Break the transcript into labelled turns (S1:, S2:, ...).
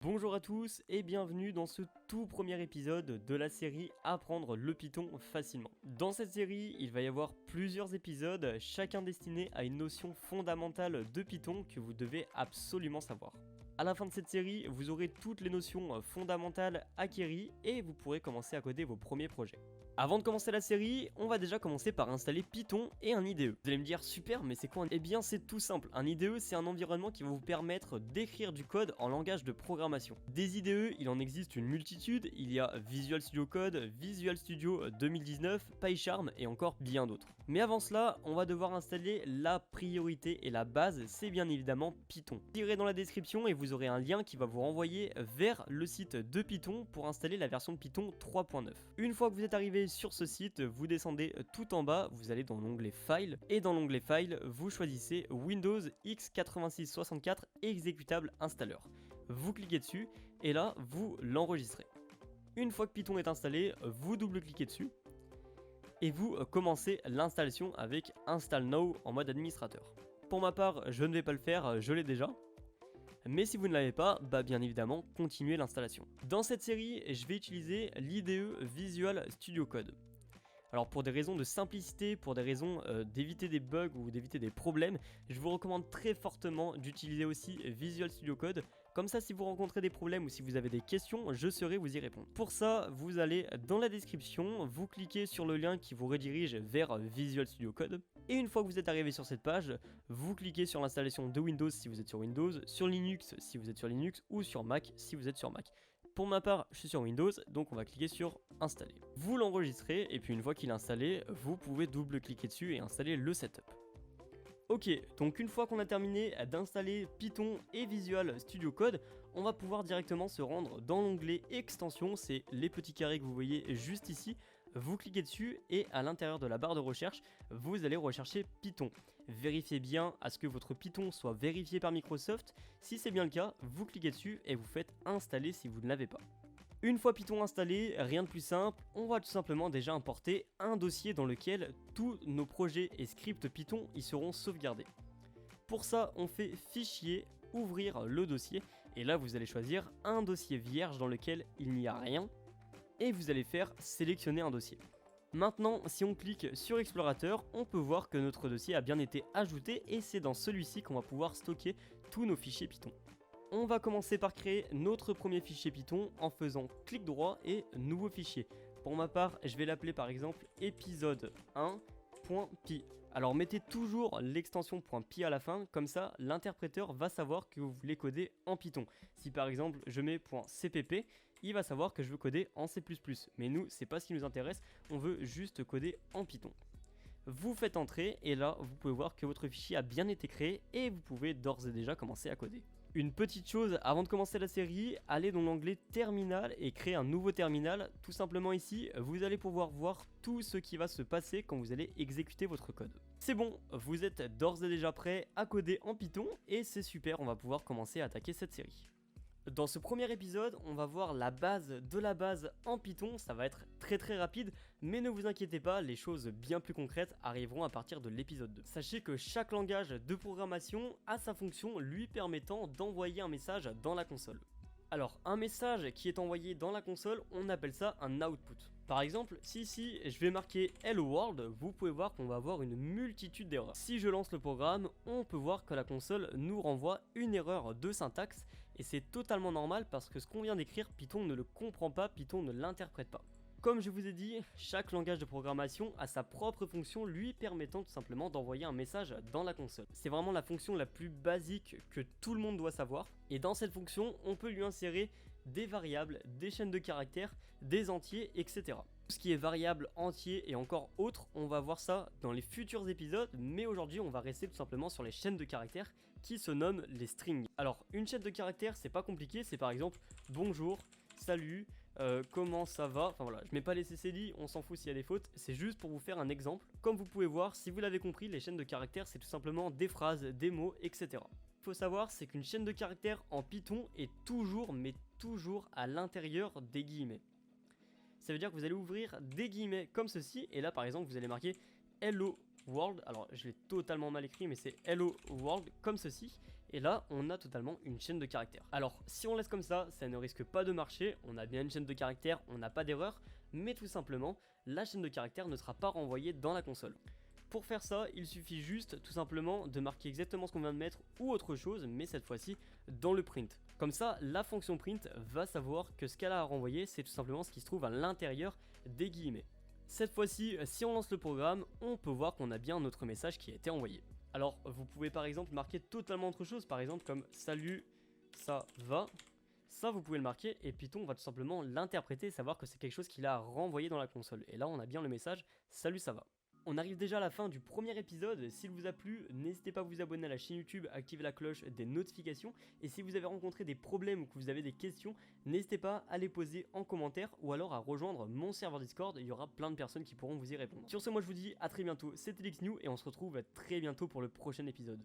S1: Bonjour à tous et bienvenue dans ce tout premier épisode de la série Apprendre le Python facilement. Dans cette série, il va y avoir plusieurs épisodes, chacun destiné à une notion fondamentale de Python que vous devez absolument savoir. À la fin de cette série, vous aurez toutes les notions fondamentales acquéries et vous pourrez commencer à coder vos premiers projets. Avant de commencer la série, on va déjà commencer par installer Python et un IDE. Vous allez me dire super, mais c'est quoi? Eh bien c'est tout simple, un IDE c'est un environnement qui va vous permettre d'écrire du code en langage de programmation. Des IDE, il en existe une multitude, il y a Visual Studio Code, Visual Studio 2019, PyCharm et encore bien d'autres. Mais avant cela, on va devoir installer la priorité et la base, c'est bien évidemment Python. Tirez dans la description et vous aurez un lien qui va vous renvoyer vers le site de Python pour installer la version de Python 3.9. Une fois que vous êtes arrivé sur ce site, vous descendez tout en bas, vous allez dans l'onglet File, et dans l'onglet File, vous choisissez Windows x86-64 exécutable installeur. Vous cliquez dessus, et là, vous l'enregistrez. Une fois que Python est installé, vous double-cliquez dessus, et vous commencez l'installation avec Install Now en mode administrateur. Pour ma part, je ne vais pas le faire, je l'ai déjà. Mais si vous ne l'avez pas, bien évidemment, continuez l'installation. Dans cette série, je vais utiliser l'IDE Visual Studio Code. Alors pour des raisons de simplicité, pour des raisons d'éviter des bugs ou d'éviter des problèmes, je vous recommande très fortement d'utiliser aussi Visual Studio Code. Comme ça, si vous rencontrez des problèmes ou si vous avez des questions, je saurai vous y répondre. Pour ça, vous allez dans la description, vous cliquez sur le lien qui vous redirige vers Visual Studio Code. Et une fois que vous êtes arrivé sur cette page, vous cliquez sur l'installation de Windows si vous êtes sur Windows, sur Linux si vous êtes sur Linux ou sur Mac si vous êtes sur Mac. Pour ma part, je suis sur Windows, donc on va cliquer sur Installer. Vous l'enregistrez et puis une fois qu'il est installé, vous pouvez double-cliquer dessus et installer le setup. Ok, donc une fois qu'on a terminé d'installer Python et Visual Studio Code, on va pouvoir directement se rendre dans l'onglet Extensions, c'est les petits carrés que vous voyez juste ici. Vous cliquez dessus et à l'intérieur de la barre de recherche, vous allez rechercher Python. Vérifiez bien à ce que votre Python soit vérifié par Microsoft. Si c'est bien le cas, vous cliquez dessus et vous faites installer si vous ne l'avez pas. Une fois Python installé, rien de plus simple, on va tout simplement déjà importer un dossier dans lequel tous nos projets et scripts Python y seront sauvegardés. Pour ça, on fait Fichier, ouvrir le dossier, et là vous allez choisir un dossier vierge dans lequel il n'y a rien, et vous allez faire sélectionner un dossier. Maintenant, si on clique sur Explorateur, on peut voir que notre dossier a bien été ajouté, et c'est dans celui-ci qu'on va pouvoir stocker tous nos fichiers Python. On va commencer par créer notre premier fichier Python en faisant clic droit et nouveau fichier. Pour ma part, je vais l'appeler par exemple épisode 1.py. Alors mettez toujours l'extension .py à la fin, comme ça l'interpréteur va savoir que vous voulez coder en Python. Si par exemple je mets .cpp, il va savoir que je veux coder en C++. Mais nous, c'est pas ce qui nous intéresse, on veut juste coder en Python. Vous faites entrer et là vous pouvez voir que votre fichier a bien été créé et vous pouvez d'ores et déjà commencer à coder. Une petite chose avant de commencer la série, allez dans l'onglet terminal et créer un nouveau terminal. Tout simplement ici, vous allez pouvoir voir tout ce qui va se passer quand vous allez exécuter votre code. C'est bon, vous êtes d'ores et déjà prêt à coder en Python et c'est super, on va pouvoir commencer à attaquer cette série. Dans ce premier épisode, on va voir la base de la base en Python, ça va être très rapide, mais ne vous inquiétez pas, les choses bien plus concrètes arriveront à partir de l'épisode 2. Sachez que chaque langage de programmation a sa fonction lui permettant d'envoyer un message dans la console. Alors, un message qui est envoyé dans la console, on appelle ça un output. Par exemple, si ici je vais marquer Hello World, vous pouvez voir qu'on va avoir une multitude d'erreurs. Si je lance le programme, on peut voir que la console nous renvoie une erreur de syntaxe et c'est totalement normal parce que ce qu'on vient d'écrire, Python ne le comprend pas, Python ne l'interprète pas. Comme je vous ai dit, chaque langage de programmation a sa propre fonction lui permettant tout simplement d'envoyer un message dans la console. C'est vraiment la fonction la plus basique que tout le monde doit savoir. Et dans cette fonction, on peut lui insérer des variables, des chaînes de caractères, des entiers, etc. Tout ce qui est variable, entier et encore autres, on va voir ça dans les futurs épisodes, mais aujourd'hui on va rester tout simplement sur les chaînes de caractères qui se nomment les strings. Alors une chaîne de caractères c'est pas compliqué, c'est par exemple bonjour, salut, comment ça va, enfin voilà, je mets pas les CCD, on s'en fout s'il y a des fautes, c'est juste pour vous faire un exemple. Comme vous pouvez voir, si vous l'avez compris, les chaînes de caractères c'est tout simplement des phrases, des mots, etc. Ce qu'il faut savoir, c'est qu'une chaîne de caractères en Python est toujours, mais toujours à l'intérieur des guillemets. Ça veut dire que vous allez ouvrir des guillemets comme ceci, et là par exemple vous allez marquer Hello World, alors je l'ai totalement mal écrit mais c'est Hello World comme ceci, Et là, on a totalement une chaîne de caractères. Alors, si on laisse comme ça ne risque pas de marcher. On a bien une chaîne de caractères, on n'a pas d'erreur, mais tout simplement, la chaîne de caractères ne sera pas renvoyée dans la console. Pour faire ça, il suffit juste tout simplement de marquer exactement ce qu'on vient de mettre ou autre chose, mais cette fois-ci dans le print. Comme ça, la fonction print va savoir que ce qu'elle a à renvoyer, c'est tout simplement ce qui se trouve à l'intérieur des guillemets. Cette fois-ci, si on lance le programme, on peut voir qu'on a bien notre message qui a été envoyé. Alors, vous pouvez par exemple marquer totalement autre chose, par exemple comme salut, ça va. Ça, vous pouvez le marquer et Python va tout simplement l'interpréter et savoir que c'est quelque chose qu'il a renvoyé dans la console. Et là, on a bien le message salut, ça va. On arrive déjà à la fin du premier épisode. S'il vous a plu, n'hésitez pas à vous abonner à la chaîne YouTube, activer la cloche des notifications. Et si vous avez rencontré des problèmes ou que vous avez des questions, n'hésitez pas à les poser en commentaire ou alors à rejoindre mon serveur Discord. Il y aura plein de personnes qui pourront vous y répondre. Sur ce, moi je vous dis à très bientôt. C'était LixNew et on se retrouve très bientôt pour le prochain épisode.